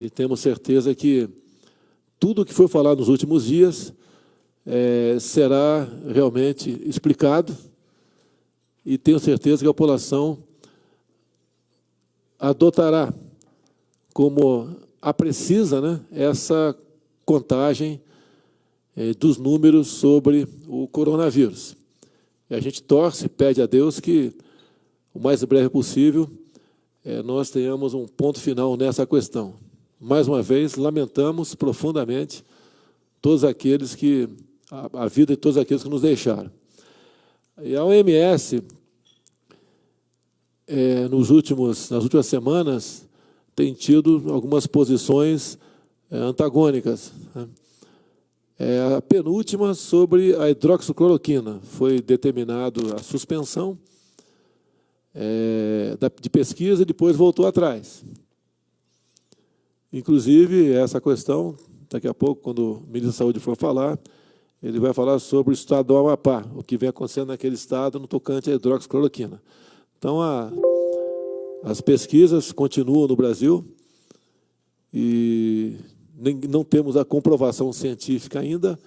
E temos certeza que tudo o que foi falado nos últimos dias será realmente explicado, e tenho certeza que a população adotará como precisa, né, essa contagem dos números sobre o coronavírus. E a gente torce, pede a Deus que, o mais breve possível, nós tenhamos um ponto final nessa questão. Mais uma vez, lamentamos profundamente todos aqueles que, a vida de todos aqueles que nos deixaram. E a OMS, nas últimas semanas, tem tido algumas posições antagônicas, né? A penúltima sobre a hidroxicloroquina. Foi determinado a suspensão de pesquisa e depois voltou atrás. Inclusive, essa questão, daqui a pouco, quando o ministro da Saúde for falar, ele vai falar sobre o estado do Amapá, o que vem acontecendo naquele estado no tocante à hidroxicloroquina. Então, as pesquisas continuam no Brasil e não temos a comprovação científica ainda,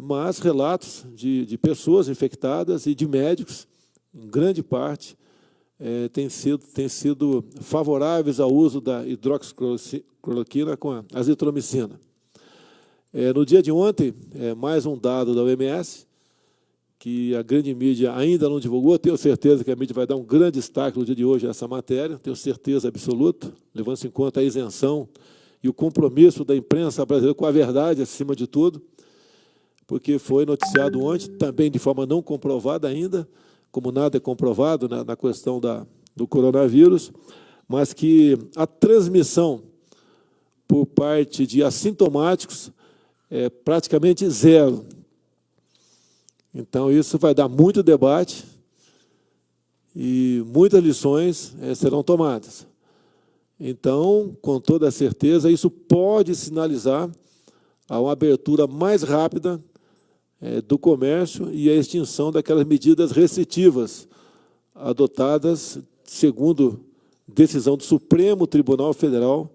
mas relatos de pessoas infectadas e de médicos, em grande parte, têm sido favoráveis ao uso da hidroxicloroquina com a azitromicina. No dia de ontem, mais um dado da OMS, que a grande mídia ainda não divulgou. Tenho certeza que a mídia vai dar um grande destaque no dia de hoje a essa matéria, tenho certeza absoluta, levando-se em conta a isenção e o compromisso da imprensa brasileira com a verdade, acima de tudo, porque foi noticiado ontem, também de forma não comprovada ainda, como nada é comprovado na questão do coronavírus, mas que a transmissão por parte de assintomáticos é praticamente zero. Então, isso vai dar muito debate e muitas lições serão tomadas. Então, com toda certeza, isso pode sinalizar a uma abertura mais rápida do comércio e a extinção daquelas medidas restritivas adotadas, segundo decisão do Supremo Tribunal Federal,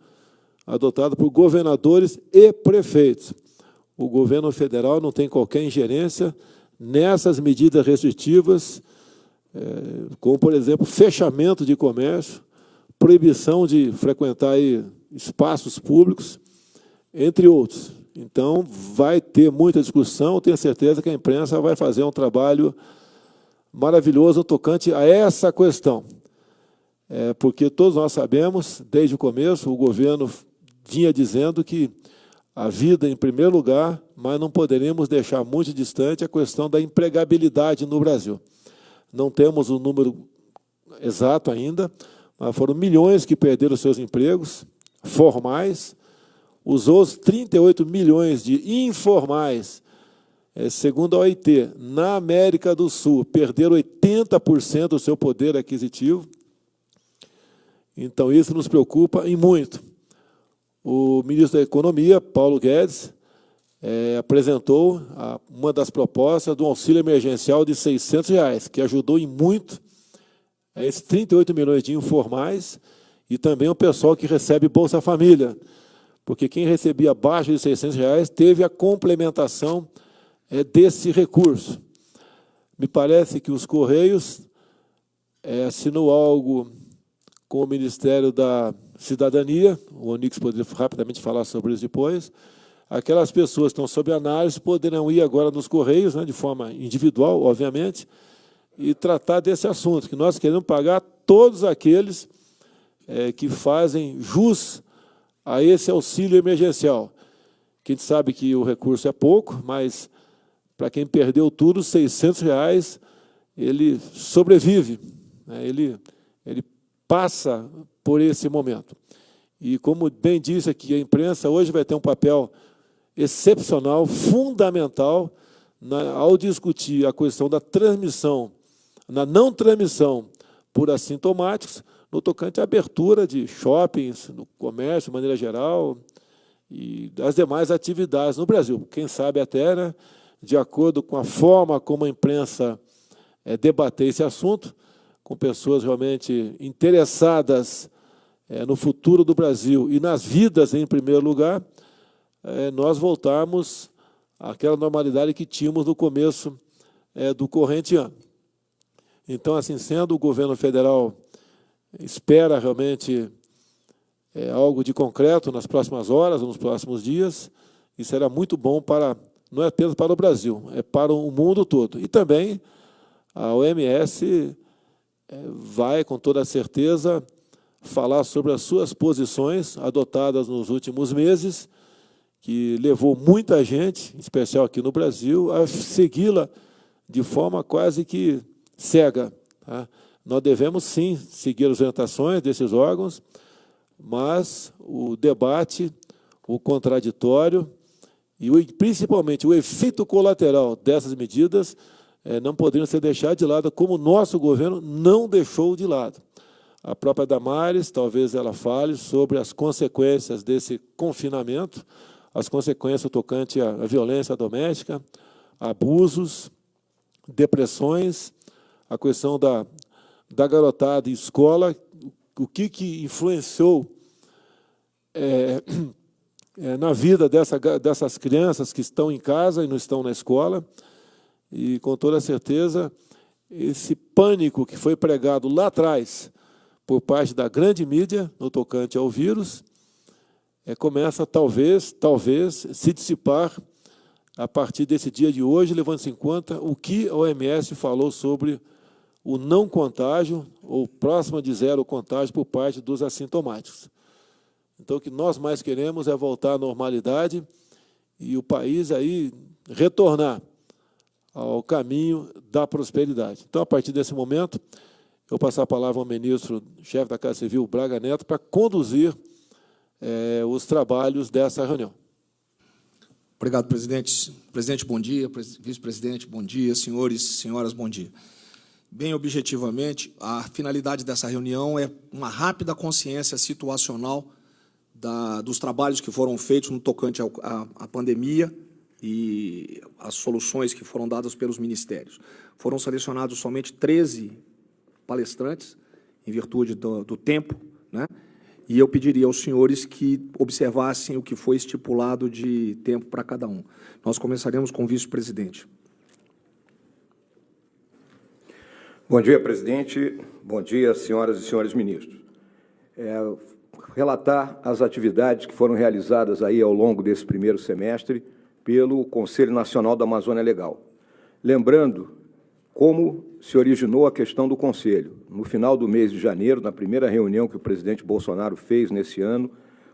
adotada por governadores e prefeitos. O governo federal não tem qualquer ingerência nessas medidas restritivas, como, por exemplo, fechamento de comércio, proibição de frequentar aí espaços públicos, entre outros. Então, vai ter muita discussão, tenho certeza que a imprensa vai fazer um trabalho maravilhoso tocante a essa questão. Porque todos nós sabemos, desde o começo, o governo vinha dizendo que a vida em primeiro lugar, mas não poderemos deixar muito distante a questão da empregabilidade no Brasil. Não temos o número exato ainda, mas foram milhões que perderam seus empregos formais, os outros 38 milhões de informais, segundo a OIT, na América do Sul, perderam 80% do seu poder aquisitivo. Então, isso nos preocupa e muito. O ministro da Economia, Paulo Guedes, apresentou uma das propostas do auxílio emergencial de R$600, que ajudou em muito esses 38 milhões de informais e também o pessoal que recebe Bolsa Família, porque quem recebia abaixo de R$600 teve a complementação desse recurso. Me parece que os Correios assinou algo com o Ministério da Cidadania, o Onix poderia rapidamente falar sobre isso depois. Aquelas pessoas que estão sob análise poderão ir agora nos Correios, né, de forma individual, obviamente, e tratar desse assunto, que nós queremos pagar todos aqueles que fazem jus a esse auxílio emergencial. Que a gente sabe que o recurso é pouco, mas para quem perdeu tudo, R$600, ele sobrevive, né, ele passa por esse momento. E como bem disse aqui, a imprensa hoje vai ter um papel excepcional, fundamental, ao discutir a questão da transmissão, na não transmissão por assintomáticos, no tocante à abertura de shoppings, no comércio, de maneira geral, e das demais atividades no Brasil. Quem sabe até, né, de acordo com a forma como a imprensa debater esse assunto, com pessoas realmente interessadas no futuro do Brasil e nas vidas em primeiro lugar, nós voltarmos àquela normalidade que tínhamos no começo do corrente ano. Então, assim sendo, o governo federal espera realmente algo de concreto nas próximas horas, nos próximos dias, e será muito bom não é apenas para o Brasil, é para o mundo todo. E também a OMS vai, com toda certeza, falar sobre as suas posições adotadas nos últimos meses, que levou muita gente, em especial aqui no Brasil, a segui-la de forma quase que cega. Tá? Nós devemos, sim, seguir as orientações desses órgãos, mas o debate, o contraditório e principalmente o efeito colateral dessas medidas não poderiam ser deixados de lado, como o nosso governo não deixou de lado. A própria Damares, talvez ela fale sobre as consequências desse confinamento, as consequências tocantes à violência doméstica, abusos, depressões, a questão da garotada em escola, o que influenciou na vida dessas crianças que estão em casa e não estão na escola, e com toda certeza esse pânico que foi pregado lá atrás por parte da grande mídia no tocante ao vírus, começa talvez se dissipar a partir desse dia de hoje, levando-se em conta o que a OMS falou sobre o não contágio, ou próximo de zero contágio por parte dos assintomáticos. Então, o que nós mais queremos é voltar à normalidade e o país aí retornar ao caminho da prosperidade. Então, a partir desse momento, eu vou passar a palavra ao ministro-chefe da Casa Civil, Braga Neto, para conduzir os trabalhos dessa reunião. Obrigado, presidente. Presidente, bom dia. Vice-presidente, bom dia. Senhores e senhoras, bom dia. Bem objetivamente, a finalidade dessa reunião é uma rápida consciência situacional dos trabalhos que foram feitos no tocante à pandemia e as soluções que foram dadas pelos ministérios. Foram selecionados somente 13 palestrantes, em virtude do tempo, né? E eu pediria aos senhores que observassem o que foi estipulado de tempo para cada um. Nós começaremos com o vice-presidente. Bom dia, presidente. Bom dia, senhoras e senhores ministros. Relatar as atividades que foram realizadas aí ao longo desse primeiro semestre pelo Conselho Nacional da Amazônia Legal. Lembrando como se originou a questão do Conselho. No final do mês de janeiro, na primeira reunião que o presidente Bolsonaro fez nesse ano,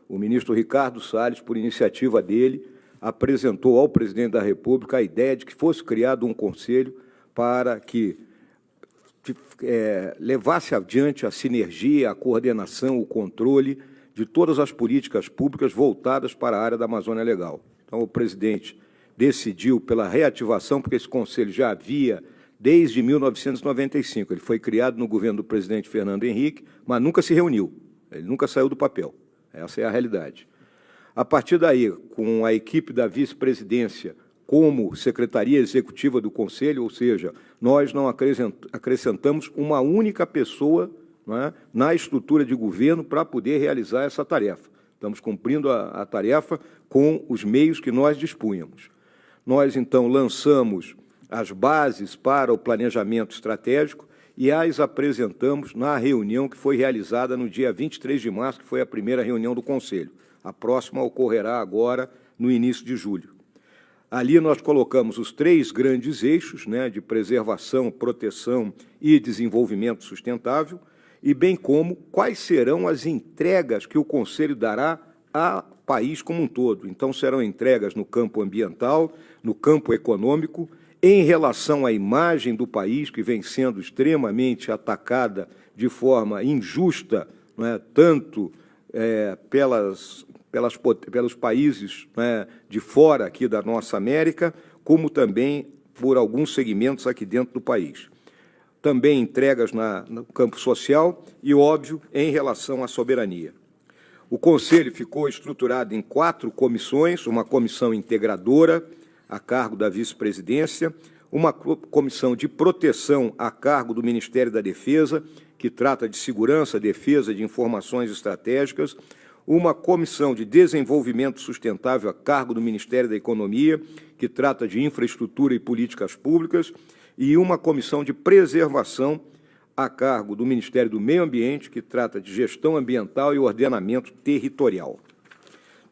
o ministro Ricardo Salles, por iniciativa dele, apresentou ao presidente da República a ideia de que fosse criado um conselho para que levasse adiante a sinergia, a coordenação, o controle de todas as políticas públicas voltadas para a área da Amazônia Legal. Então, o presidente decidiu pela reativação, porque esse conselho já havia desde 1995. Ele foi criado no governo do presidente Fernando Henrique, mas nunca se reuniu, ele nunca saiu do papel. Essa é a realidade. A partir daí, com a equipe da vice-presidência como secretaria executiva do Conselho, ou seja, nós não acrescentamos uma única pessoa, não é, na estrutura de governo para poder realizar essa tarefa. Estamos cumprindo a tarefa com os meios que nós dispunhamos. Nós, então, lançamos as bases para o planejamento estratégico e as apresentamos na reunião que foi realizada no dia 23 de março, que foi a primeira reunião do Conselho. A próxima ocorrerá agora no início de julho. Ali nós colocamos os 3 grandes eixos, né, de preservação, proteção e desenvolvimento sustentável, e bem como quais serão as entregas que o Conselho dará ao país como um todo. Então, serão entregas no campo ambiental, no campo econômico, em relação à imagem do país, que vem sendo extremamente atacada de forma injusta, não é, tanto pelos países, né, de fora aqui da nossa América, como também por alguns segmentos aqui dentro do país. Também entregas no campo social e, óbvio, em relação à soberania. O Conselho ficou estruturado em 4 comissões, uma comissão integradora, a cargo da vice-presidência, uma comissão de proteção a cargo do Ministério da Defesa, que trata de segurança, defesa, de informações estratégicas, uma comissão de desenvolvimento sustentável a cargo do Ministério da Economia, que trata de infraestrutura e políticas públicas, e uma comissão de preservação a cargo do Ministério do Meio Ambiente, que trata de gestão ambiental e ordenamento territorial.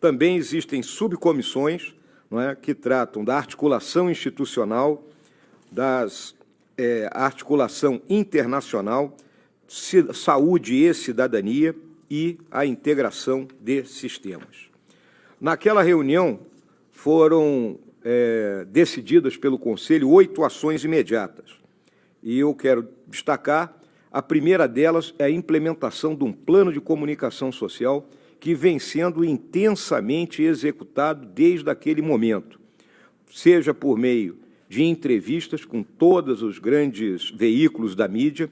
Também existem subcomissões, não é, que tratam da articulação institucional, articulação internacional, saúde e cidadania e a integração de sistemas. Naquela reunião, foram decididas pelo Conselho 8 ações imediatas. E eu quero destacar, a primeira delas é a implementação de um plano de comunicação social que vem sendo intensamente executado desde aquele momento, seja por meio de entrevistas com todos os grandes veículos da mídia,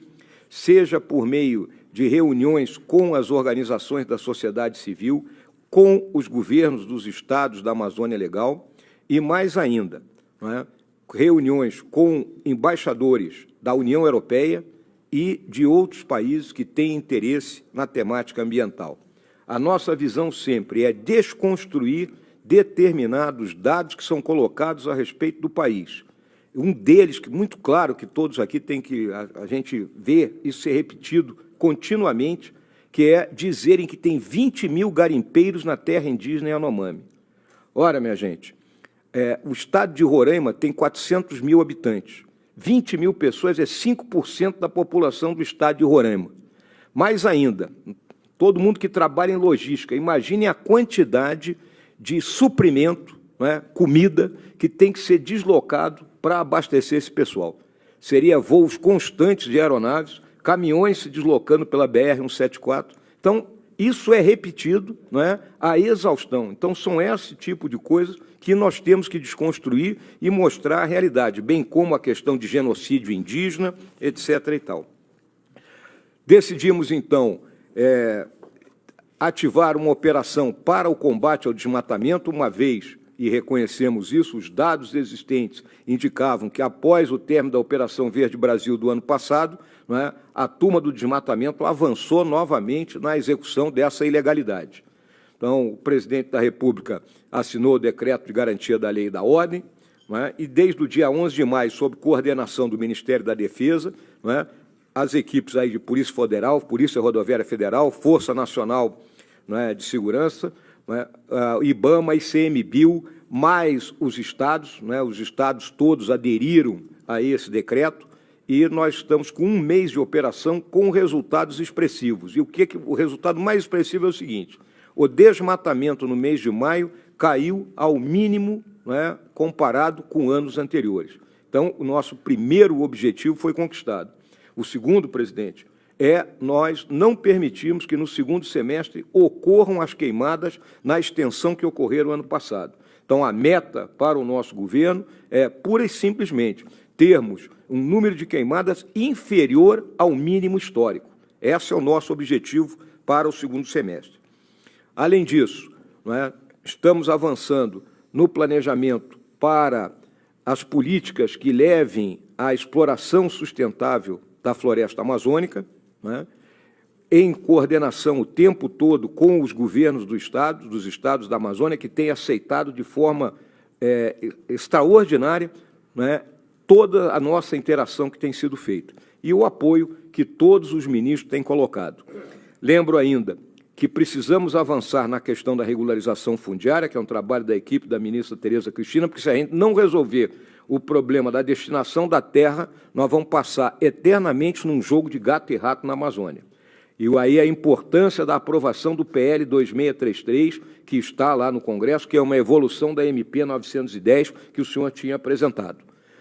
seja por meio de reuniões com as organizações da sociedade civil, com os governos dos estados da Amazônia Legal e, mais ainda, não é, reuniões com embaixadores da União Europeia e de outros países que têm interesse na temática ambiental. A nossa visão sempre é desconstruir determinados dados que são colocados a respeito do país. Um deles, que muito claro que todos aqui têm que a gente ver isso ser repetido continuamente, que é dizerem que tem 20 mil garimpeiros na terra indígena Yanomami. Ora, minha gente, o estado de Roraima tem 400 mil habitantes. 20 mil pessoas é 5% da população do estado de Roraima. Mais ainda, todo mundo que trabalha em logística, imagine a quantidade de suprimento, né, comida, que tem que ser deslocado para abastecer esse pessoal. Seria voos constantes de aeronaves, caminhões se deslocando pela BR-174. Então, isso é repetido, não é, a exaustão. Então, são esse tipo de coisas que nós temos que desconstruir e mostrar a realidade, bem como a questão de genocídio indígena, etc. e tal. Decidimos, então, ativar uma operação para o combate ao desmatamento, uma vez, e reconhecemos isso, os dados existentes indicavam que, após o término da Operação Verde Brasil do ano passado, não é, a turma do desmatamento avançou novamente na execução dessa ilegalidade. Então, o presidente da República assinou o decreto de garantia da lei e da ordem, não é, e desde o dia 11 de maio, sob coordenação do Ministério da Defesa, não é, as equipes aí de Polícia Federal, Polícia Rodoviária Federal, Força Nacional, não é, de Segurança, não é, IBAMA, ICMBio, mais os estados todos aderiram a esse decreto, e nós estamos com um mês de operação com resultados expressivos. E o resultado mais expressivo é o seguinte: o desmatamento no mês de maio caiu ao mínimo, não é, comparado com anos anteriores. Então, o nosso primeiro objetivo foi conquistado. O segundo, presidente, nós não permitimos que no segundo semestre ocorram as queimadas na extensão que ocorreram ano passado. Então, a meta para o nosso governo é, pura e simplesmente, termos um número de queimadas inferior ao mínimo histórico. Esse é o nosso objetivo para o segundo semestre. Além disso, não é, estamos avançando no planejamento para as políticas que levem à exploração sustentável da floresta amazônica, não é, em coordenação o tempo todo com os governos dos estados da Amazônia, que têm aceitado de forma extraordinária, não é, toda a nossa interação que tem sido feita, e o apoio que todos os ministros têm colocado. Lembro ainda que precisamos avançar na questão da regularização fundiária, que é um trabalho da equipe da ministra Tereza Cristina, porque se a gente não resolver o problema da destinação da terra, nós vamos passar eternamente num jogo de gato e rato na Amazônia. E aí a importância da aprovação do PL 2633, que está lá no Congresso, que é uma evolução da MP 910, que o senhor tinha apresentado.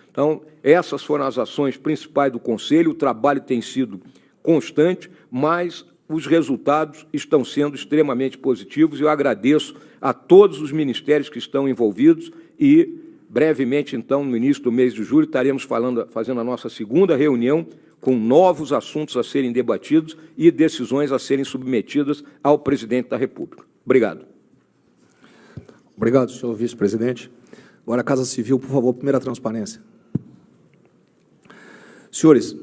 Então, essas foram as ações principais do Conselho, o trabalho tem sido constante, mas os resultados estão sendo extremamente positivos, e eu agradeço a todos os ministérios que estão envolvidos, e brevemente, então, no início do mês de julho, estaremos fazendo a nossa segunda reunião com novos assuntos a serem debatidos e decisões a serem submetidas ao presidente da República. Obrigado. Obrigado, senhor vice-presidente. Agora, a Casa Civil, por favor, primeira transparência. Senhores,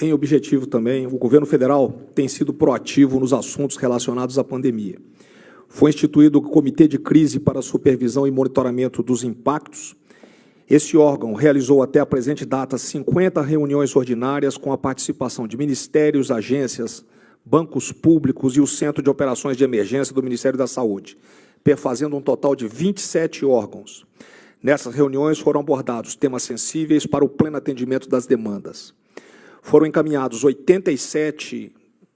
Em objetivo também, o governo federal tem sido proativo nos assuntos relacionados à pandemia. Foi instituído o Comitê de Crise para Supervisão e Monitoramento dos Impactos. Esse órgão realizou até a presente data 50 reuniões ordinárias com a participação de ministérios, agências, bancos públicos e o Centro de Operações de Emergência do Ministério da Saúde, perfazendo um total de 27 órgãos. Nessas reuniões foram abordados temas sensíveis para o pleno atendimento das demandas. Foram encaminhados 87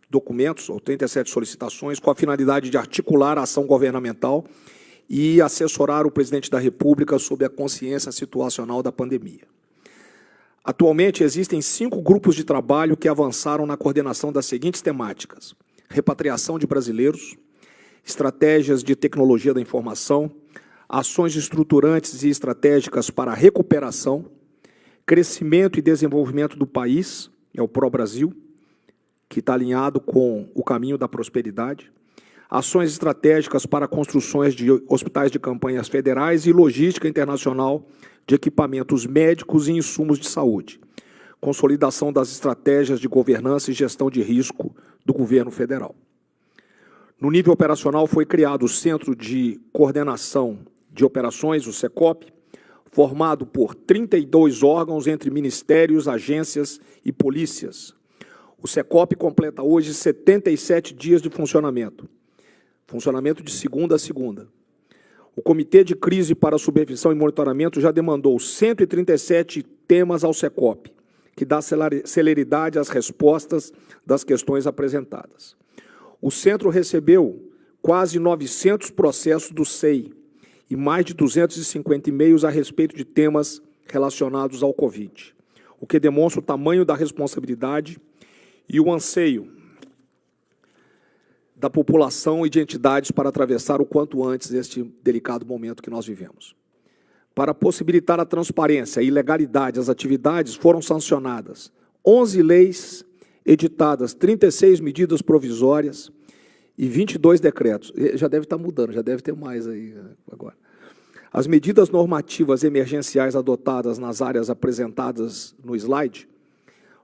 documentos, 87 solicitações, com a finalidade de articular a ação governamental e assessorar o presidente da República sobre a consciência situacional da pandemia. Atualmente, existem 5 grupos de trabalho que avançaram na coordenação das seguintes temáticas: repatriação de brasileiros, estratégias de tecnologia da informação, ações estruturantes e estratégicas para a recuperação, crescimento e desenvolvimento do país, é o Pró-Brasil, que está alinhado com o caminho da prosperidade, ações estratégicas para construções de hospitais de campanhas federais e logística internacional de equipamentos médicos e insumos de saúde, consolidação das estratégias de governança e gestão de risco do governo federal. No nível operacional, foi criado o Centro de Coordenação de Operações, o CECOP, formado por 32 órgãos entre ministérios, agências e polícias. O CECOP completa hoje 77 dias de funcionamento de segunda a segunda. O Comitê de Crise para Supervisão e Monitoramento já demandou 137 temas ao CECOP, que dá celeridade às respostas das questões apresentadas. O Centro recebeu quase 900 processos do SEI e mais de 250 e-mails a respeito de temas relacionados ao Covid, o que demonstra o tamanho da responsabilidade e o anseio da população e de entidades para atravessar o quanto antes este delicado momento que nós vivemos. Para possibilitar a transparência e legalidade das atividades, foram sancionadas 11 leis editadas, 36 medidas provisórias e 22 decretos. Já deve estar mudando, já deve ter mais aí agora. As medidas normativas emergenciais adotadas nas áreas apresentadas no slide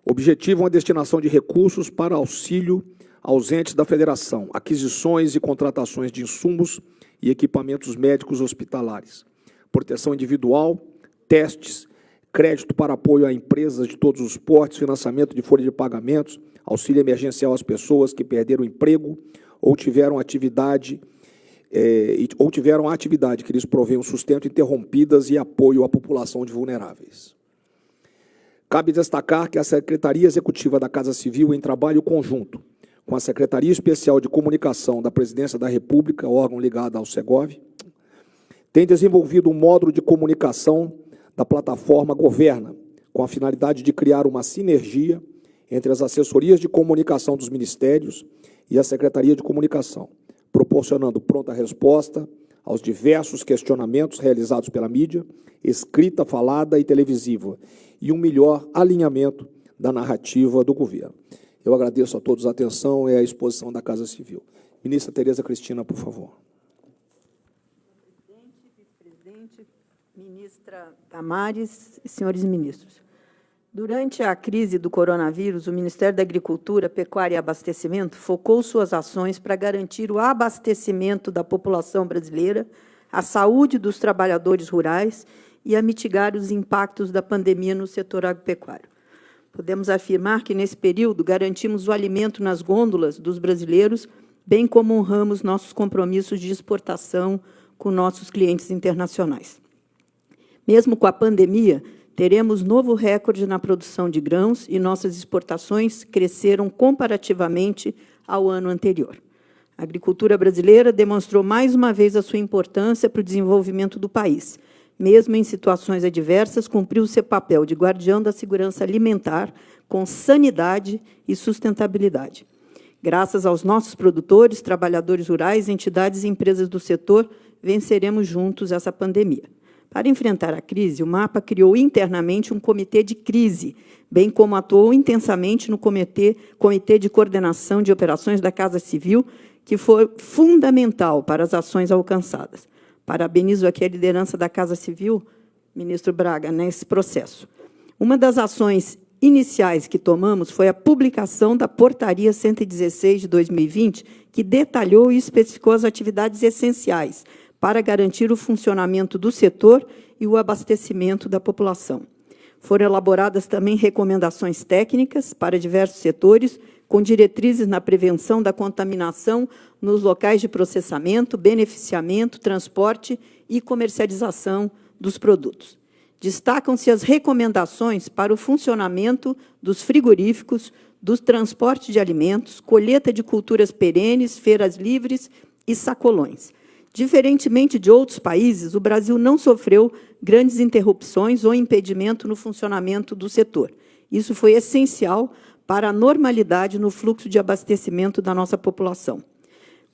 objetivam a destinação de recursos para auxílio aos entes da federação, aquisições e contratações de insumos e equipamentos médicos hospitalares, proteção individual, testes, crédito para apoio a empresas de todos os portes, financiamento de folha de pagamentos, auxílio emergencial às pessoas que perderam o emprego ou tiveram atividade que lhes provém um sustento interrompidas e apoio à população de vulneráveis. Cabe destacar que a Secretaria Executiva da Casa Civil, em trabalho conjunto com a Secretaria Especial de Comunicação da Presidência da República, órgão ligado ao Segov, tem desenvolvido um módulo de comunicação da plataforma Governa, com a finalidade de criar uma sinergia entre as assessorias de comunicação dos ministérios e a Secretaria de Comunicação, proporcionando pronta resposta aos diversos questionamentos realizados pela mídia, escrita, falada e televisiva, e um melhor alinhamento da narrativa do governo. Eu agradeço a todos a atenção e a exposição da Casa Civil. Ministra Tereza Cristina, por favor. Presidente, vice-presidente, ministra Damares e senhores ministros. Durante a crise do coronavírus, o Ministério da Agricultura, Pecuária e Abastecimento focou suas ações para garantir o abastecimento da população brasileira, a saúde dos trabalhadores rurais e a mitigar os impactos da pandemia no setor agropecuário. Podemos afirmar que, nesse período, garantimos o alimento nas gôndolas dos brasileiros, bem como honramos nossos compromissos de exportação com nossos clientes internacionais. Mesmo com a pandemia, teremos novo recorde na produção de grãos e nossas exportações cresceram comparativamente ao ano anterior. A agricultura brasileira demonstrou mais uma vez a sua importância para o desenvolvimento do país. Mesmo em situações adversas, cumpriu seu papel de guardião da segurança alimentar com sanidade e sustentabilidade. Graças aos nossos produtores, trabalhadores rurais, entidades e empresas do setor, venceremos juntos essa pandemia. Para enfrentar a crise, o MAPA criou internamente um comitê de crise, bem como atuou intensamente no comitê de coordenação de operações da Casa Civil, que foi fundamental para as ações alcançadas. Parabenizo aqui a liderança da Casa Civil, ministro Braga, nesse processo. Uma das ações iniciais que tomamos foi a publicação da Portaria 116 de 2020, que detalhou e especificou as atividades essenciais para garantir o funcionamento do setor e o abastecimento da população. Foram elaboradas também recomendações técnicas para diversos setores, com diretrizes na prevenção da contaminação nos locais de processamento, beneficiamento, transporte e comercialização dos produtos. Destacam-se as recomendações para o funcionamento dos frigoríficos, do transporte de alimentos, colheita de culturas perenes, feiras livres e sacolões. Diferentemente de outros países, o Brasil não sofreu grandes interrupções ou impedimento no funcionamento do setor. Isso foi essencial para a normalidade no fluxo de abastecimento da nossa população.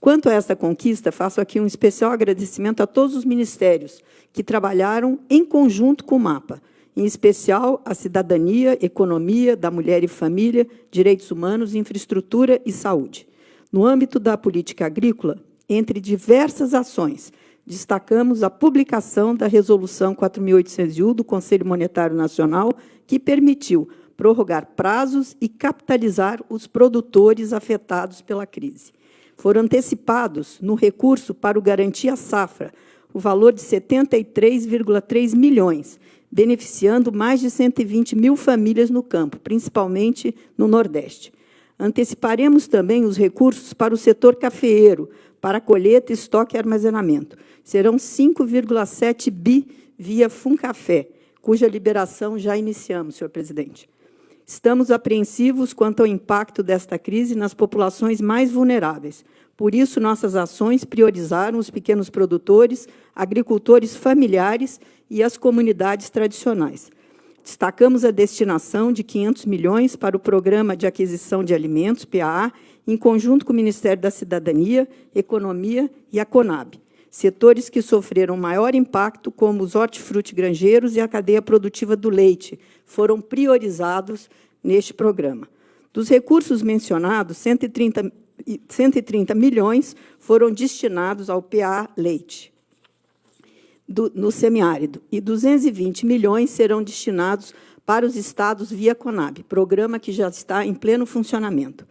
Quanto a esta conquista, faço aqui um especial agradecimento a todos os ministérios que trabalharam em conjunto com o MAPA, em especial a Cidadania, Economia, da Mulher e Família, Direitos Humanos, Infraestrutura e Saúde. No âmbito da política agrícola, entre diversas ações, destacamos a publicação da Resolução 4.801 do Conselho Monetário Nacional, que permitiu prorrogar prazos e capitalizar os produtores afetados pela crise. Foram antecipados, no recurso para o Garantia Safra, o valor de 73,3 milhões, beneficiando mais de 120 mil famílias no campo, principalmente no Nordeste. Anteciparemos também os recursos para o setor cafeeiro, para colheita, estoque e armazenamento. Serão 5,7 bi via Funcafé, cuja liberação já iniciamos, senhor presidente. Estamos apreensivos quanto ao impacto desta crise nas populações mais vulneráveis. Por isso, nossas ações priorizaram os pequenos produtores, agricultores familiares e as comunidades tradicionais. Destacamos a destinação de 500 milhões para o Programa de Aquisição de Alimentos, PAA, em conjunto com o Ministério da Cidadania, Economia e a Conab. Setores que sofreram maior impacto, como os hortifrutigranjeiros e a cadeia produtiva do leite, foram priorizados neste programa. Dos recursos mencionados, 130 milhões foram destinados ao PA Leite, no semiárido, e 220 milhões serão destinados para os estados via Conab, programa que já está em pleno funcionamento.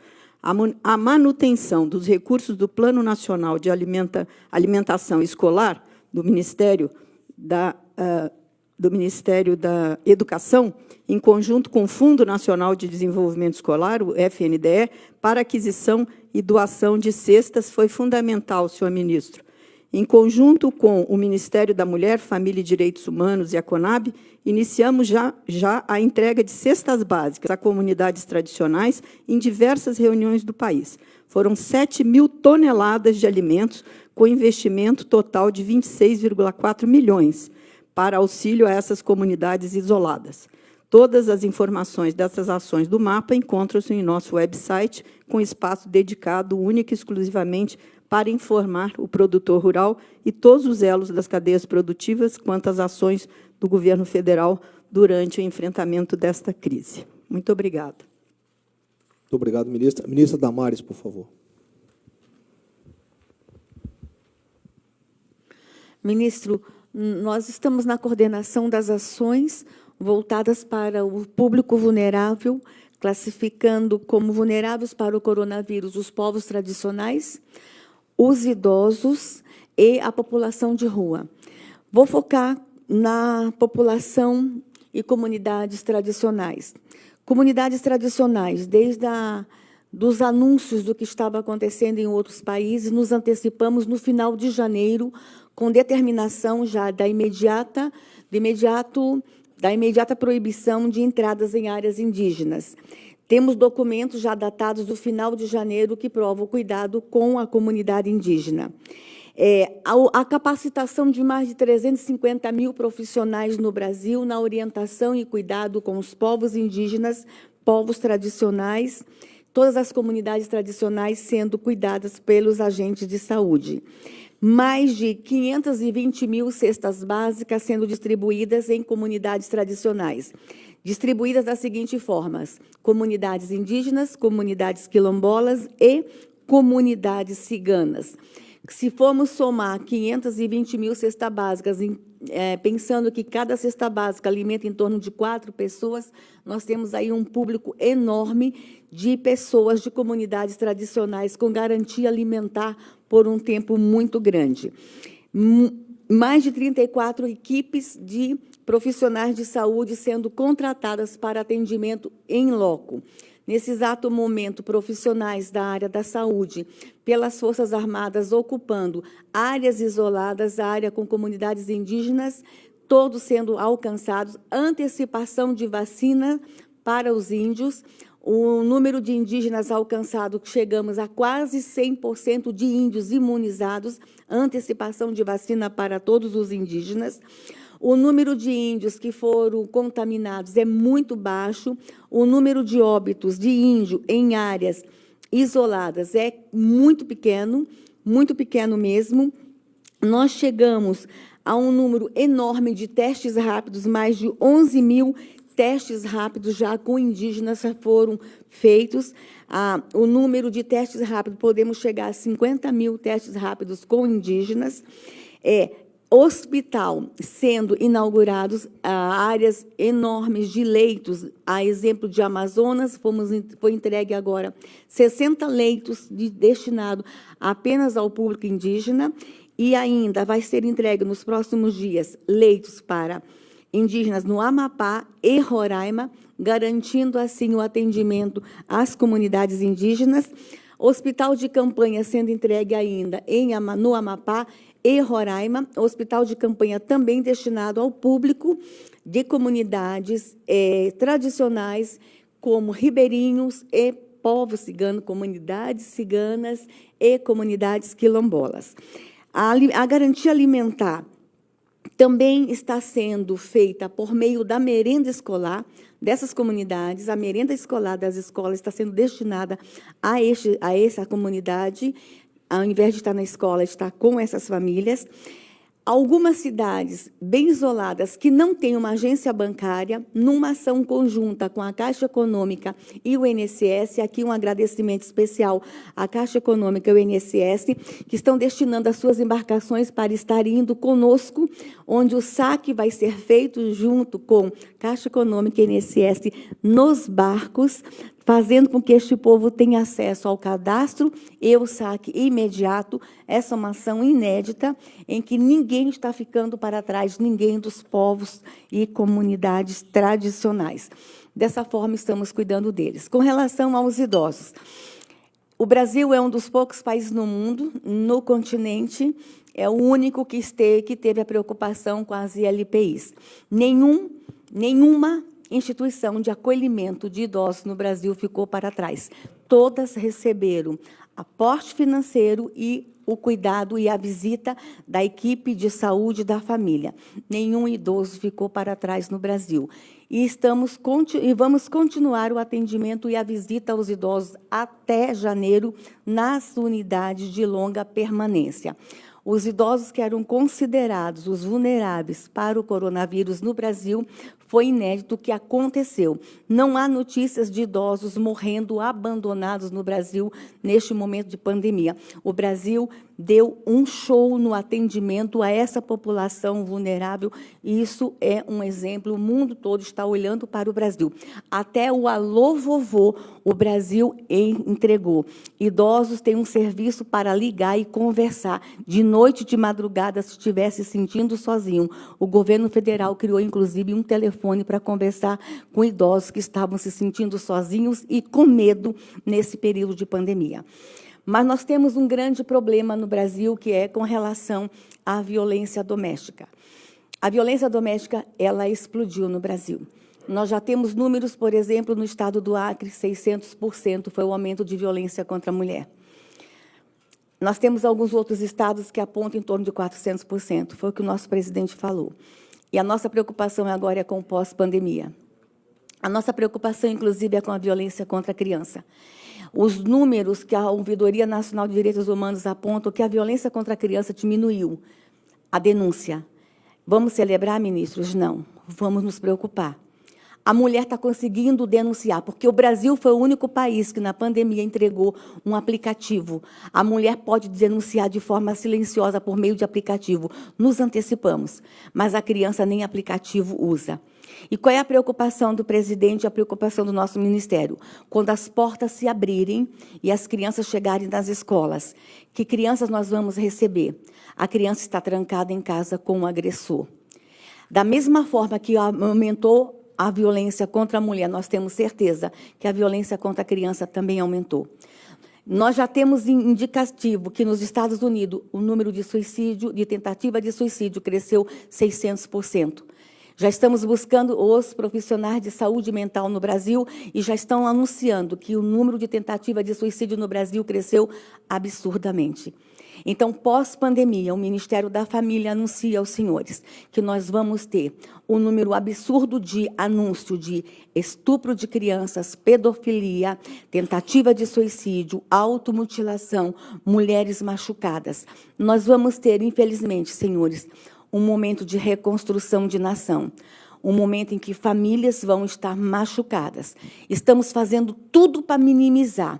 A manutenção dos recursos do Plano Nacional de Alimentação Escolar do Ministério da Educação, em conjunto com o Fundo Nacional de Desenvolvimento Escolar, o FNDE, para aquisição e doação de cestas, foi fundamental, senhor ministro. Em conjunto com o Ministério da Mulher, Família e Direitos Humanos e a Conab, iniciamos já a entrega de cestas básicas a comunidades tradicionais em diversas reuniões do país. Foram 7 mil toneladas de alimentos, com investimento total de 26,4 milhões para auxílio a essas comunidades isoladas. Todas as informações dessas ações do MAPA encontram-se em nosso website, com espaço dedicado única e exclusivamente para informar o produtor rural e todos os elos das cadeias produtivas quanto às ações do governo federal durante o enfrentamento desta crise. Muito obrigada. Muito obrigado, ministra. Ministra Damares, por favor. Ministro, nós estamos na coordenação das ações voltadas para o público vulnerável, classificando como vulneráveis para o coronavírus os povos tradicionais, os idosos e a população de rua. Vou focar na população e comunidades tradicionais. Comunidades tradicionais, desde dos anúncios do que estava acontecendo em outros países, nos antecipamos no final de janeiro, com determinação já da imediata proibição de entradas em áreas indígenas. Temos documentos já datados do final de janeiro que provam o cuidado com a comunidade indígena. A capacitação de mais de 350 mil profissionais no Brasil na orientação e cuidado com os povos indígenas, povos tradicionais, todas as comunidades tradicionais sendo cuidadas pelos agentes de saúde. Mais de 520 mil cestas básicas sendo distribuídas em comunidades tradicionais, distribuídas das seguintes formas: comunidades indígenas, comunidades quilombolas e comunidades ciganas. Se formos somar 520 mil cestas básicas, pensando que cada cesta básica alimenta em torno de 4 pessoas, nós temos aí um público enorme de pessoas de comunidades tradicionais com garantia alimentar por um tempo muito grande. Mais de 34 equipes de profissionais de saúde sendo contratadas para atendimento em loco. Nesse exato momento, profissionais da área da saúde, pelas Forças Armadas, ocupando áreas isoladas, área com comunidades indígenas, todos sendo alcançados, antecipação de vacina para os índios, o número de indígenas alcançado, chegamos a quase 100% de índios imunizados, antecipação de vacina para todos os indígenas. O número de índios que foram contaminados é muito baixo, o número de óbitos de índio em áreas isoladas é muito pequeno mesmo. Nós chegamos a um número enorme de testes rápidos, mais de 11 mil testes rápidos já com indígenas foram feitos. O número de testes rápidos, podemos chegar a 50 mil testes rápidos com indígenas. Hospital sendo inaugurados, áreas enormes de leitos, a exemplo de Amazonas, foi entregue agora 60 leitos destinados apenas ao público indígena, e ainda vai ser entregue nos próximos dias leitos para indígenas no Amapá e Roraima, garantindo assim o atendimento às comunidades indígenas. Hospital de campanha sendo entregue ainda no Amapá e Roraima, hospital de campanha também destinado ao público de comunidades tradicionais, como ribeirinhos e povos ciganos, comunidades ciganas e comunidades quilombolas. A garantia alimentar também está sendo feita por meio da merenda escolar dessas comunidades. A merenda escolar das escolas está sendo destinada a essa comunidade, ao invés de estar na escola, está com essas famílias. Algumas cidades bem isoladas, que não têm uma agência bancária, numa ação conjunta com a Caixa Econômica e o INSS, aqui um agradecimento especial à Caixa Econômica e o INSS, que estão destinando as suas embarcações para estar indo conosco, onde o saque vai ser feito junto com Caixa Econômica e INSS nos barcos, fazendo com que este povo tenha acesso ao cadastro e o saque imediato. Essa é uma ação inédita, em que ninguém está ficando para trás, ninguém dos povos e comunidades tradicionais. Dessa forma, estamos cuidando deles. Com relação aos idosos, o Brasil é um dos poucos países no mundo, no continente, é o único que teve a preocupação com as ILPIs. Nenhuma instituição de acolhimento de idosos no Brasil ficou para trás. Todas receberam aporte financeiro e o cuidado e a visita da equipe de saúde da família. Nenhum idoso ficou para trás no Brasil. E vamos continuar o atendimento e a visita aos idosos até janeiro nas unidades de longa permanência. Os idosos que eram considerados os vulneráveis para o coronavírus no Brasil, foi inédito o que aconteceu. Não há notícias de idosos morrendo abandonados no Brasil neste momento de pandemia. O Brasil deu um show no atendimento a essa população vulnerável, e isso é um exemplo, o mundo todo está olhando para o Brasil. Até o Alô Vovô, o Brasil entregou. Idosos têm um serviço para ligar e conversar, de noite, de madrugada, se estivesse sentindo sozinho. O governo federal criou, inclusive, um telefone para conversar com idosos que estavam se sentindo sozinhos e com medo nesse período de pandemia. Mas nós temos um grande problema no Brasil, que é com relação à violência doméstica. A violência doméstica, ela explodiu no Brasil. Nós já temos números, por exemplo, no estado do Acre, 600% foi o aumento de violência contra a mulher. Nós temos alguns outros estados que apontam em torno de 400%, foi o que o nosso presidente falou. E a nossa preocupação agora é com o pós-pandemia. A nossa preocupação, inclusive, é com a violência contra a criança. Os números que a Ouvidoria Nacional de Direitos Humanos apontam que a violência contra a criança diminuiu. A denúncia. Vamos celebrar, ministros? Não. Vamos nos preocupar. A mulher está conseguindo denunciar, porque o Brasil foi o único país que, na pandemia, entregou um aplicativo. A mulher pode denunciar de forma silenciosa por meio de aplicativo. Nos antecipamos, mas a criança nem aplicativo usa. E qual é a preocupação do presidente e a preocupação do nosso ministério? Quando as portas se abrirem e as crianças chegarem nas escolas, que crianças nós vamos receber? A criança está trancada em casa com o agressor. Da mesma forma que aumentou a violência contra a mulher, nós temos certeza que a violência contra a criança também aumentou. Nós já temos indicativo que nos Estados Unidos o número de suicídio, de tentativa de suicídio, cresceu 600%. Já estamos buscando os profissionais de saúde mental no Brasil e já estão anunciando que o número de tentativa de suicídio no Brasil cresceu absurdamente. Então, pós-pandemia, o Ministério da Família anuncia aos senhores que nós vamos ter um número absurdo de anúncio de estupro de crianças, pedofilia, tentativa de suicídio, automutilação, mulheres machucadas. Nós vamos ter, infelizmente, senhores, um momento de reconstrução de nação, um momento em que famílias vão estar machucadas. Estamos fazendo tudo para minimizar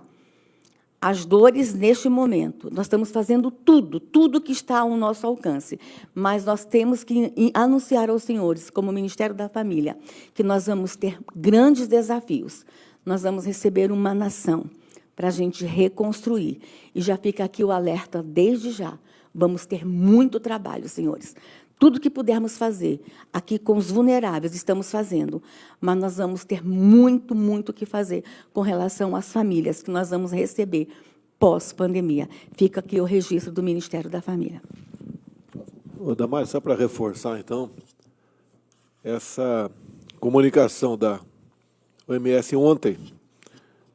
as dores neste momento. Nós estamos fazendo tudo que está ao nosso alcance. Mas nós temos que anunciar aos senhores, como Ministério da Família, que nós vamos ter grandes desafios. Nós vamos receber uma nação para a gente reconstruir. E já fica aqui o alerta desde já. Vamos ter muito trabalho, senhores. Tudo que pudermos fazer aqui com os vulneráveis, estamos fazendo. Mas nós vamos ter muito o que fazer com relação às famílias que nós vamos receber pós-pandemia. Fica aqui o registro do Ministério da Família. Damares, só para reforçar, então, essa comunicação da OMS ontem,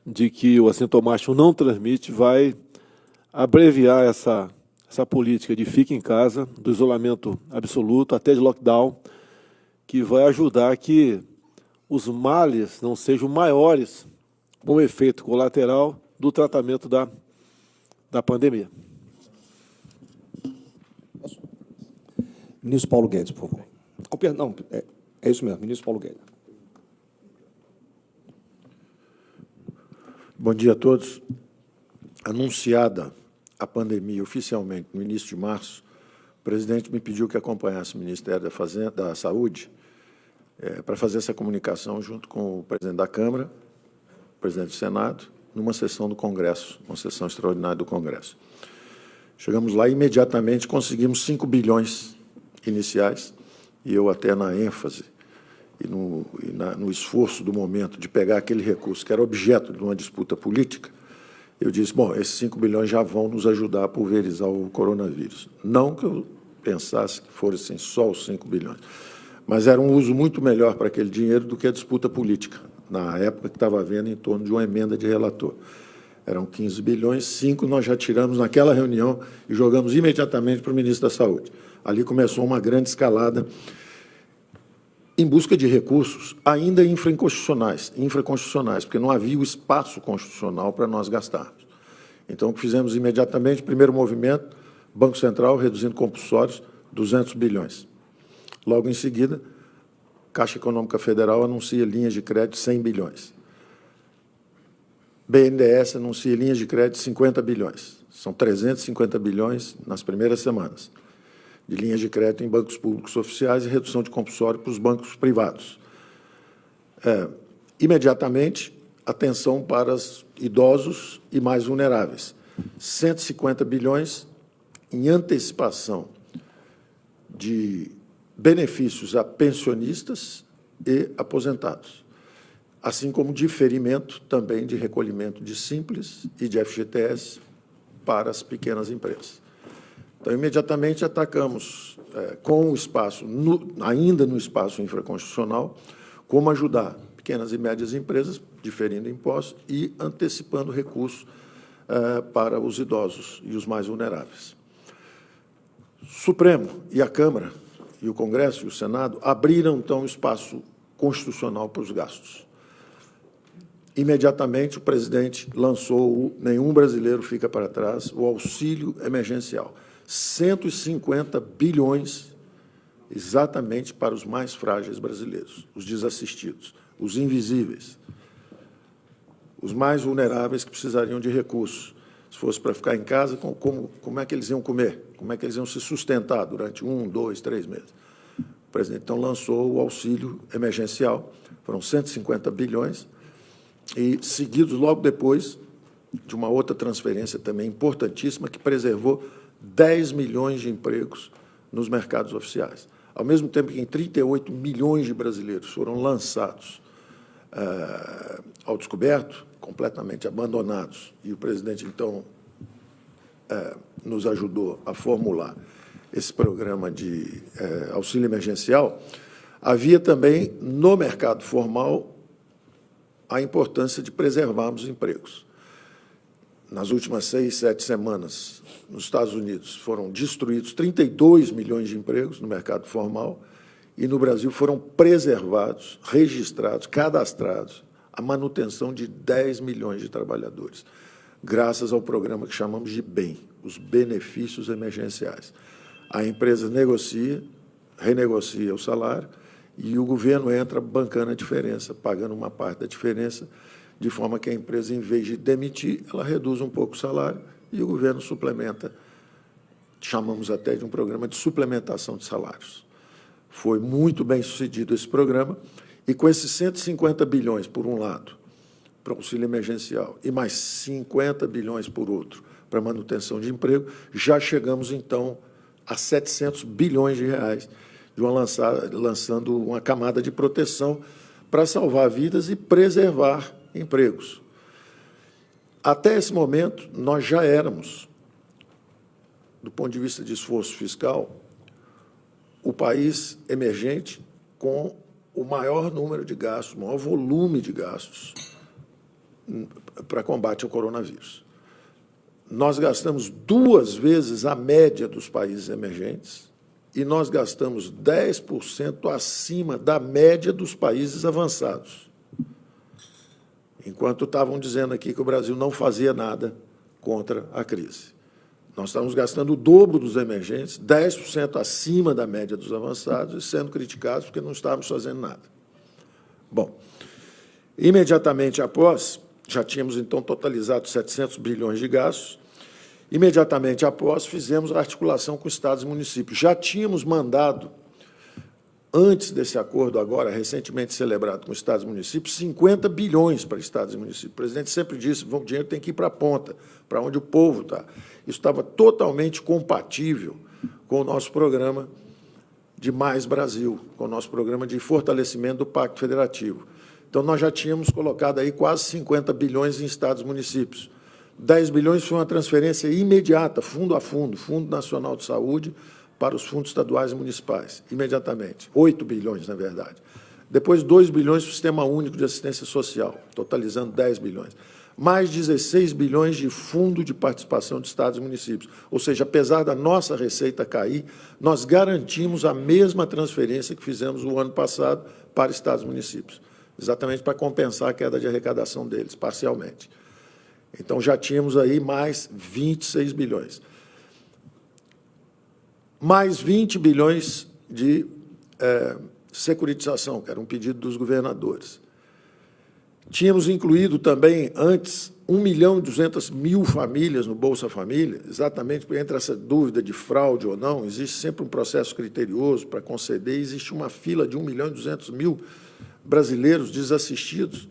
de que o assintomático não transmite, vai abreviar essa política de fique em casa, do isolamento absoluto, até de lockdown, que vai ajudar que os males não sejam maiores como efeito colateral do tratamento da pandemia. Ministro Paulo Guedes, por favor. Não, é isso mesmo, ministro Paulo Guedes. Bom dia a todos. Anunciada a pandemia oficialmente no início de março, o presidente me pediu que acompanhasse o Ministério da Saúde para fazer essa comunicação junto com o presidente da Câmara, o presidente do Senado, numa sessão do Congresso, uma sessão extraordinária do Congresso. Chegamos lá e imediatamente conseguimos 5 bilhões iniciais, e eu até na ênfase e no esforço do momento de pegar aquele recurso que era objeto de uma disputa política, eu disse, bom, esses 5 bilhões já vão nos ajudar a pulverizar o coronavírus. Não que eu pensasse que fossem só os 5 bilhões, mas era um uso muito melhor para aquele dinheiro do que a disputa política, na época que estava havendo em torno de uma emenda de relator. Eram 15 bilhões, 5 nós já tiramos naquela reunião e jogamos imediatamente para o ministro da Saúde. Ali começou uma grande escalada em busca de recursos ainda infraconstitucionais, porque não havia o espaço constitucional para nós gastarmos. Então, o que fizemos imediatamente, primeiro movimento, Banco Central reduzindo compulsórios, 200 bilhões. Logo em seguida, Caixa Econômica Federal anuncia linhas de crédito 100 bilhões. BNDES anuncia linhas de crédito 50 bilhões. São 350 bilhões nas primeiras semanas de linhas de crédito em bancos públicos oficiais e redução de compulsório para os bancos privados. Imediatamente, atenção para os idosos e mais vulneráveis. 150 bilhões em antecipação de benefícios a pensionistas e aposentados, assim como diferimento também de recolhimento de Simples e de FGTS para as pequenas empresas. Então, imediatamente atacamos com o espaço, ainda no espaço infraconstitucional, como ajudar pequenas e médias empresas, diferindo impostos e antecipando recursos para os idosos e os mais vulneráveis. Supremo e a Câmara, e o Congresso e o Senado, abriram, então, o espaço constitucional para os gastos. Imediatamente, o presidente lançou o Nenhum Brasileiro Fica para Trás, o auxílio emergencial. 150 bilhões exatamente para os mais frágeis brasileiros, os desassistidos. os invisíveis, os mais vulneráveis que precisariam de recursos. Se fosse para ficar em casa, como é que eles iam comer? Como é que eles iam se sustentar durante 1, 2, 3 meses? O presidente, então, lançou o auxílio emergencial, foram 150 bilhões, e seguidos logo depois de uma outra transferência também importantíssima, que preservou 10 milhões de empregos nos mercados oficiais. Ao mesmo tempo que em 38 milhões de brasileiros foram lançados ao descoberto, completamente abandonados, e o presidente, então, nos ajudou a formular esse programa de auxílio emergencial, havia também, no mercado formal, a importância de preservarmos empregos. Nas últimas 6, 7 semanas, nos Estados Unidos, foram destruídos 32 milhões de empregos no mercado formal, e no Brasil foram preservados, registrados, cadastrados, a manutenção de 10 milhões de trabalhadores, graças ao programa que chamamos de BEM, os benefícios emergenciais. A empresa negocia, renegocia o salário, e o governo entra bancando a diferença, pagando uma parte da diferença, de forma que a empresa, em vez de demitir, ela reduz um pouco o salário e o governo suplementa. Chamamos até de um programa de suplementação de salários. Foi muito bem sucedido esse programa, e com esses 150 bilhões, por um lado, para o auxílio emergencial, e mais 50 bilhões, por outro, para manutenção de emprego, já chegamos, então, a 700 bilhões de reais, lançando uma camada de proteção para salvar vidas e preservar empregos. Até esse momento, nós já éramos, do ponto de vista de esforço fiscal, o país emergente com o maior número de gastos, o maior volume de gastos para combate ao coronavírus. Nós gastamos 2 vezes a média dos países emergentes e nós gastamos 10% acima da média dos países avançados. Enquanto estavam dizendo aqui que o Brasil não fazia nada contra a crise. Nós estamos gastando o dobro dos emergentes, 10% acima da média dos avançados, e sendo criticados porque não estávamos fazendo nada. Bom, imediatamente após, já tínhamos, então, totalizado 700 bilhões de gastos. Imediatamente após, fizemos a articulação com estados e municípios. Já tínhamos mandado, antes desse acordo agora, recentemente celebrado com estados e municípios, 50 bilhões para estados e municípios. O presidente sempre disse, o dinheiro tem que ir para a ponta, para onde o povo está. Isso estava totalmente compatível com o nosso programa de Mais Brasil, com o nosso programa de fortalecimento do Pacto Federativo. Então, nós já tínhamos colocado aí quase 50 bilhões em estados e municípios. 10 bilhões foi uma transferência imediata, fundo a fundo, Fundo Nacional de Saúde, para os fundos estaduais e municipais, imediatamente. 8 bilhões, na verdade. Depois, 2 bilhões para o Sistema Único de Assistência Social, totalizando 10 bilhões. Mais 16 bilhões de fundo de participação de estados e municípios. Ou seja, apesar da nossa receita cair, nós garantimos a mesma transferência que fizemos o ano passado para estados e municípios, exatamente para compensar a queda de arrecadação deles, parcialmente. Então, já tínhamos aí mais 26 bilhões. Mais 20 bilhões de securitização, que era um pedido dos governadores. Tínhamos incluído também, antes, 1.200.000 famílias no Bolsa Família, exatamente porque entre essa dúvida de fraude ou não, existe sempre um processo criterioso para conceder, e existe uma fila de 1.200.000 brasileiros desassistidos,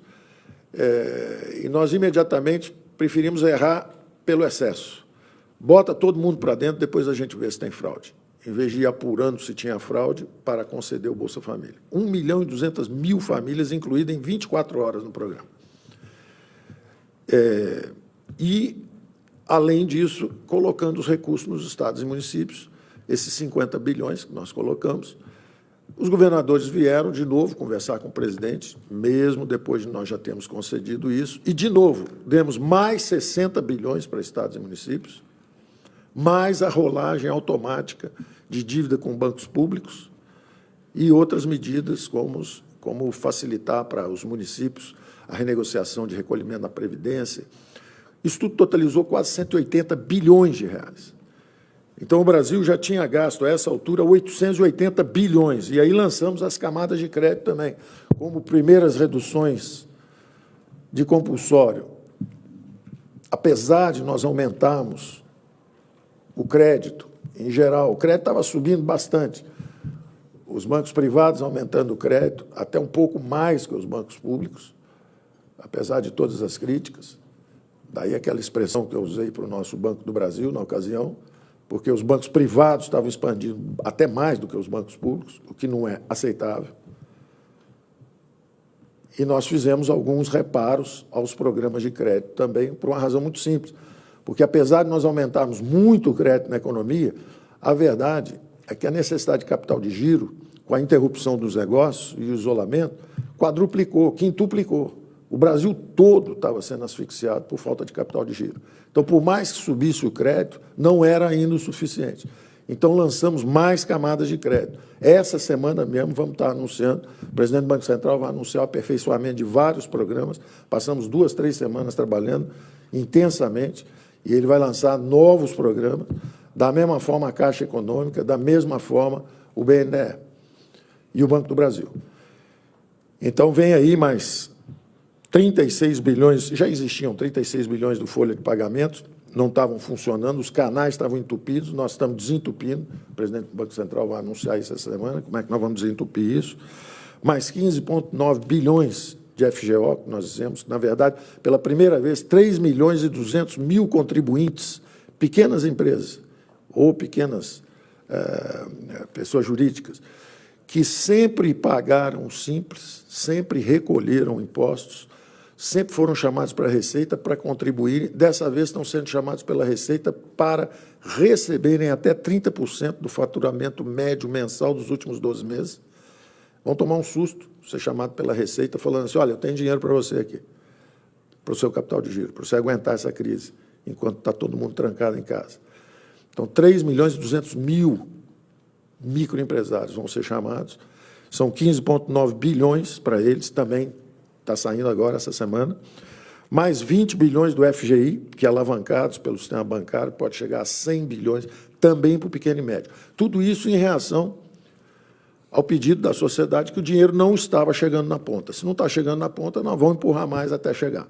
e nós imediatamente preferimos errar pelo excesso. Bota todo mundo para dentro, depois a gente vê se tem fraude, em vez de ir apurando se tinha fraude para conceder o Bolsa Família. 1.200.000 famílias incluídas em 24 horas no programa. E, além disso, colocando os recursos nos estados e municípios, esses 50 bilhões que nós colocamos. Os governadores vieram, de novo, conversar com o presidente, mesmo depois de nós já termos concedido isso, e, de novo, demos mais 60 bilhões para estados e municípios, mais a rolagem automática de dívida com bancos públicos e outras medidas, como facilitar para os municípios a renegociação de recolhimento da Previdência. Isso tudo totalizou quase 180 bilhões de reais. Então, o Brasil já tinha gasto, a essa altura, 880 bilhões. E aí lançamos as camadas de crédito também, como primeiras reduções de compulsório. Apesar de nós aumentarmos o crédito, em geral, o crédito estava subindo bastante. Os bancos privados aumentando o crédito, até um pouco mais que os bancos públicos, apesar de todas as críticas. Daí aquela expressão que eu usei para o nosso Banco do Brasil, na ocasião, porque os bancos privados estavam expandindo até mais do que os bancos públicos, o que não é aceitável. E nós fizemos alguns reparos aos programas de crédito também, por uma razão muito simples. Porque, apesar de nós aumentarmos muito o crédito na economia, a verdade é que a necessidade de capital de giro, com a interrupção dos negócios e o isolamento, quadruplicou, quintuplicou. O Brasil todo estava sendo asfixiado por falta de capital de giro. Então, por mais que subisse o crédito, não era ainda o suficiente. Então, lançamos mais camadas de crédito. Essa semana mesmo vamos estar anunciando, o presidente do Banco Central vai anunciar o aperfeiçoamento de vários programas, passamos 2, 3 semanas trabalhando intensamente, e ele vai lançar novos programas, da mesma forma a Caixa Econômica, da mesma forma o BNDES e o Banco do Brasil. Então, vem aí mais 36 bilhões, já existiam 36 bilhões do folha de pagamentos, não estavam funcionando, os canais estavam entupidos, nós estamos desentupindo, o presidente do Banco Central vai anunciar isso essa semana, como é que nós vamos desentupir isso, mais 15,9 bilhões de FGO, que nós dizemos, na verdade, pela primeira vez, 3 milhões e 200 mil contribuintes, pequenas empresas ou pequenas pessoas jurídicas, que sempre pagaram o simples, sempre recolheram impostos, sempre foram chamados para a Receita para contribuir, dessa vez estão sendo chamados pela Receita para receberem até 30% do faturamento médio mensal dos últimos 12 meses. Vão tomar um susto, ser chamado pela Receita, falando assim, olha, eu tenho dinheiro para você aqui, para o seu capital de giro, para você aguentar essa crise, enquanto está todo mundo trancado em casa. Então, 3 milhões e 200 mil microempresários vão ser chamados, são 15,9 bilhões para eles, também está saindo agora essa semana, mais 20 bilhões do FGI, que alavancados pelo sistema bancário, pode chegar a 100 bilhões, também para o pequeno e médio. Tudo isso em reação ao pedido da sociedade que o dinheiro não estava chegando na ponta. Se não está chegando na ponta, nós vamos empurrar mais até chegar.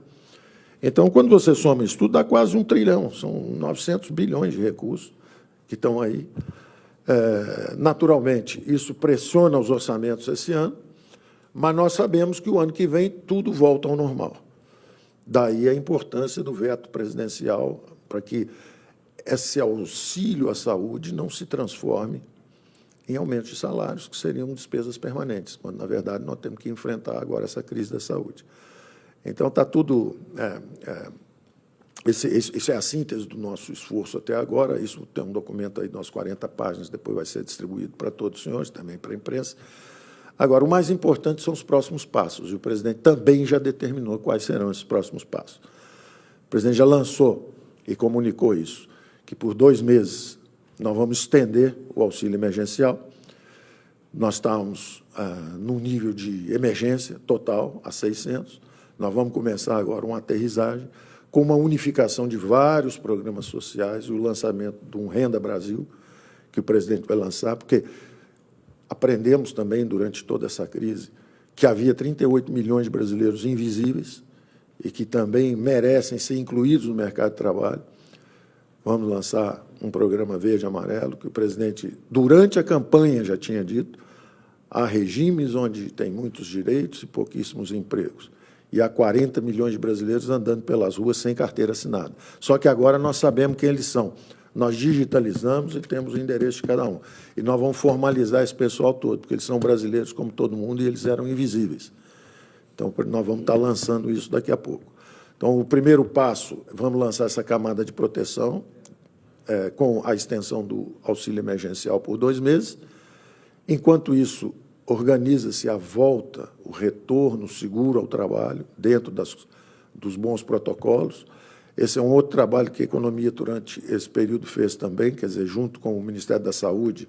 Então, quando você soma isso tudo, dá quase 1 trilhão, são 900 bilhões de recursos que estão aí. Naturalmente, isso pressiona os orçamentos esse ano, mas nós sabemos que o ano que vem tudo volta ao normal. Daí a importância do veto presidencial para que esse auxílio à saúde não se transforme em aumento de salários, que seriam despesas permanentes, quando, na verdade, nós temos que enfrentar agora essa crise da saúde. Então, está tudo... Isso é a síntese do nosso esforço até agora. Isso tem um documento aí de umas 40 páginas, depois vai ser distribuído para todos os senhores, também para a imprensa. Agora, o mais importante são os próximos passos, e o presidente também já determinou quais serão esses próximos passos. O presidente já lançou e comunicou isso, que por 2 meses nós vamos estender o auxílio emergencial. Nós estamos num nível de emergência total, a 600. Nós vamos começar agora uma aterrissagem, com uma unificação de vários programas sociais e o lançamento de um Renda Brasil, que o presidente vai lançar, porque aprendemos também, durante toda essa crise, que havia 38 milhões de brasileiros invisíveis e que também merecem ser incluídos no mercado de trabalho. Vamos lançar um programa verde e amarelo, que o presidente, durante a campanha, já tinha dito, há regimes onde tem muitos direitos e pouquíssimos empregos. E há 40 milhões de brasileiros andando pelas ruas sem carteira assinada. Só que agora nós sabemos quem eles são. Nós digitalizamos e temos o endereço de cada um. E nós vamos formalizar esse pessoal todo, porque eles são brasileiros como todo mundo e eles eram invisíveis. Então, nós vamos estar lançando isso daqui a pouco. Então, o primeiro passo, vamos lançar essa camada de proteção com a extensão do auxílio emergencial por 2 meses. Enquanto isso, organiza-se a volta, o retorno seguro ao trabalho, dentro dos bons protocolos. Esse é um outro trabalho que a economia, durante esse período, fez também, quer dizer, junto com o Ministério da Saúde,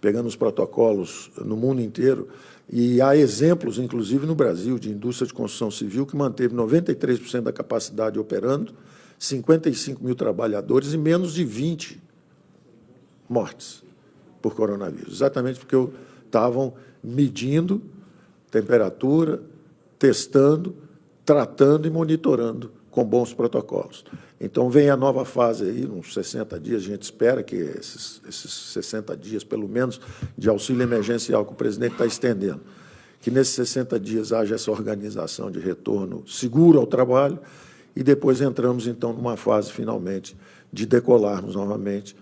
pegando os protocolos no mundo inteiro. E há exemplos, inclusive no Brasil, de indústria de construção civil que manteve 93% da capacidade operando, 55 mil trabalhadores e menos de 20 mortes por coronavírus, exatamente porque estavam medindo temperatura, testando, tratando e monitorando com bons protocolos. Então, vem a nova fase aí, uns 60 dias, a gente espera que esses 60 dias, pelo menos, de auxílio emergencial que o presidente está estendendo, que nesses 60 dias haja essa organização de retorno seguro ao trabalho e depois entramos, então, numa fase, finalmente, de decolarmos novamente,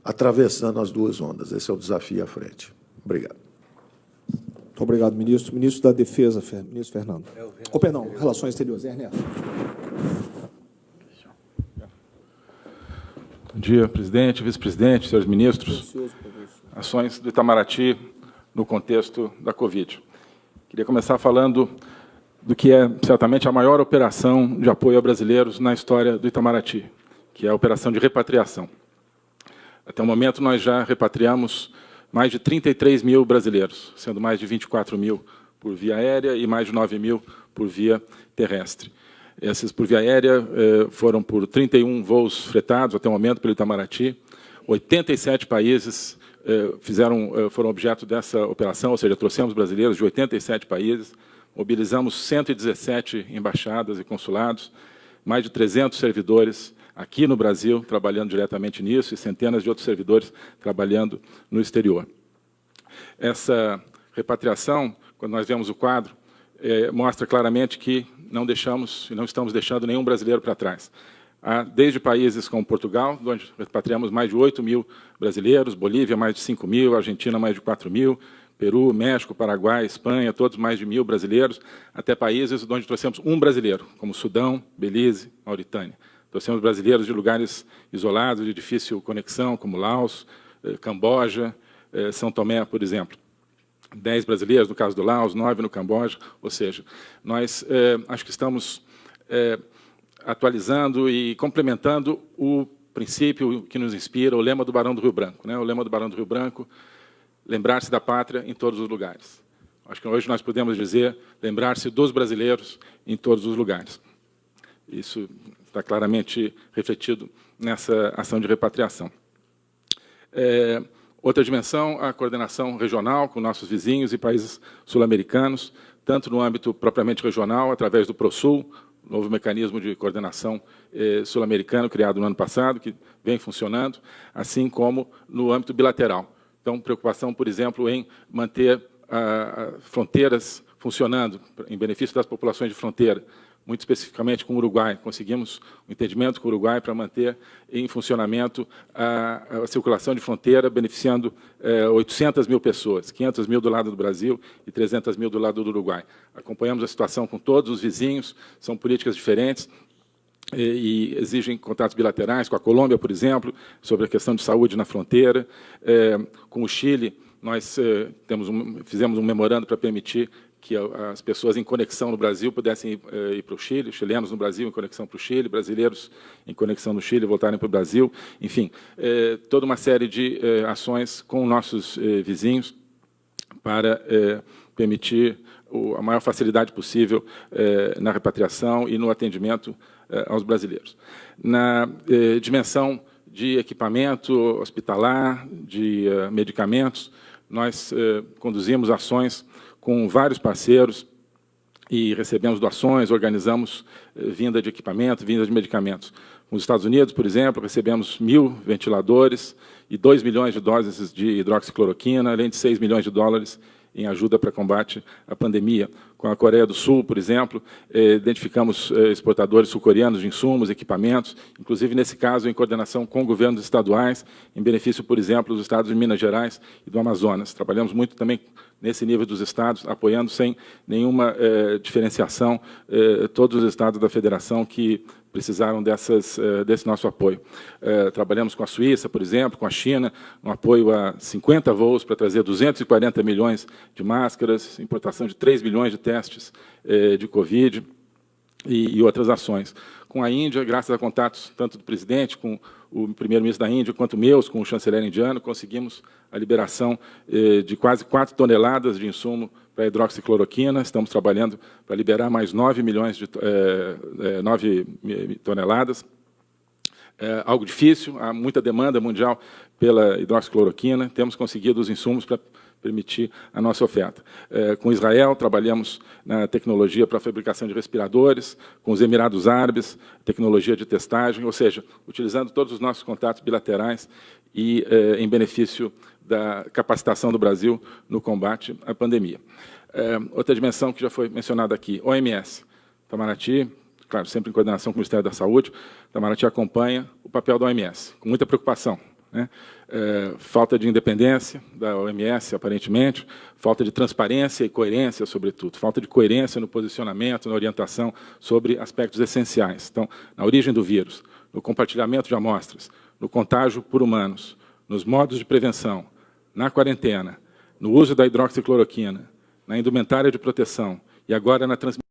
atravessando as duas ondas. Esse é o desafio à frente. Obrigado. Muito obrigado, ministro. Ministro da Defesa, ministro Fernando. Perdão, Relações Exteriores, Ernesto. Bom dia, presidente, vice-presidente, senhores ministros. Ações do Itamaraty no contexto da Covid. Queria começar falando do que é, certamente, a maior operação de apoio a brasileiros na história do Itamaraty, que é a operação de repatriação. Até o momento, nós já repatriamos mais de 33 mil brasileiros, sendo mais de 24 mil por via aérea e mais de 9 mil por via terrestre. Esses por via aérea foram por 31 voos fretados até o momento pelo Itamaraty. 87 países foram objeto dessa operação, ou seja, trouxemos brasileiros de 87 países, mobilizamos 117 embaixadas e consulados, mais de 300 servidores aqui no Brasil trabalhando diretamente nisso e centenas de outros servidores trabalhando no exterior. Essa repatriação, quando nós vemos o quadro, mostra claramente que não deixamos e não estamos deixando nenhum brasileiro para trás. Desde países como Portugal, onde repatriamos mais de 8 mil brasileiros, Bolívia mais de 5 mil, Argentina mais de 4 mil, Peru, México, Paraguai, Espanha, todos mais de 1.000 brasileiros, até países onde trouxemos um brasileiro, como Sudão, Belize, Mauritânia. Trouxemos brasileiros de lugares isolados, de difícil conexão, como Laos, Camboja, São Tomé, por exemplo. 10 brasileiros, no caso do Laos, 9 no Camboja, ou seja, nós acho que estamos atualizando e complementando o princípio que nos inspira, o lema do Barão do Rio Branco. Né? O lema do Barão do Rio Branco, lembrar-se da pátria em todos os lugares. Acho que hoje nós podemos dizer, lembrar-se dos brasileiros em todos os lugares. Isso está claramente refletido nessa ação de repatriação. Outra dimensão, a coordenação regional com nossos vizinhos e países sul-americanos, tanto no âmbito propriamente regional, através do ProSul, novo mecanismo de coordenação sul-americano criado no ano passado, que vem funcionando, assim como no âmbito bilateral. Então, preocupação, por exemplo, em manter fronteiras funcionando em benefício das populações de fronteira, muito especificamente com o Uruguai. Conseguimos um entendimento com o Uruguai para manter em funcionamento a circulação de fronteira, beneficiando 800 mil pessoas, 500 mil do lado do Brasil e 300 mil do lado do Uruguai. Acompanhamos a situação com todos os vizinhos, são políticas diferentes, e exigem contatos bilaterais com a Colômbia, por exemplo, sobre a questão de saúde na fronteira. Com o Chile, nós fizemos um memorando para permitir que as pessoas em conexão no Brasil pudessem ir para o Chile, chilenos no Brasil em conexão para o Chile, brasileiros em conexão no Chile voltarem para o Brasil, enfim, toda uma série de ações com nossos vizinhos para permitir a maior facilidade possível na repatriação e no atendimento aos brasileiros. Na dimensão de equipamento hospitalar, de medicamentos, nós conduzimos ações com vários parceiros e recebemos doações, organizamos vinda de equipamento, vinda de medicamentos. Nos Estados Unidos, por exemplo, recebemos 1.000 ventiladores e 2 milhões de doses de hidroxicloroquina, além de 6 milhões de dólares em ajuda para combate à pandemia. Com a Coreia do Sul, por exemplo, identificamos exportadores sul-coreanos de insumos, equipamentos, inclusive, nesse caso, em coordenação com governos estaduais, em benefício, por exemplo, dos estados de Minas Gerais e do Amazonas. Trabalhamos muito também nesse nível dos estados, apoiando sem nenhuma diferenciação todos os estados da federação que precisaram desse nosso apoio. Trabalhamos com a Suíça, por exemplo, com a China, no apoio a 50 voos para trazer 240 milhões de máscaras, importação de 3 milhões de testes de Covid e outras ações. Com a Índia, graças a contatos tanto do presidente com o primeiro-ministro da Índia, quanto meus, com o chanceler indiano, conseguimos a liberação de quase 4 toneladas de insumo para a hidroxicloroquina. Estamos trabalhando para liberar mais 9 toneladas. algo difícil, há muita demanda mundial pela hidroxicloroquina, temos conseguido os insumos para permitir a nossa oferta. Com Israel, trabalhamos na tecnologia para a fabricação de respiradores, com os Emirados Árabes, tecnologia de testagem, ou seja, utilizando todos os nossos contatos bilaterais e em benefício da capacitação do Brasil no combate à pandemia. Outra dimensão que já foi mencionada aqui, OMS. Itamaraty, claro, sempre em coordenação com o Ministério da Saúde, Itamaraty acompanha o papel da OMS, com muita preocupação, né? Falta de independência da OMS, aparentemente, falta de transparência e coerência, sobretudo, falta de coerência no posicionamento, na orientação sobre aspectos essenciais. Então, na origem do vírus, no compartilhamento de amostras, no contágio por humanos, nos modos de prevenção, na quarentena, no uso da hidroxicloroquina, na indumentária de proteção e agora na transmissão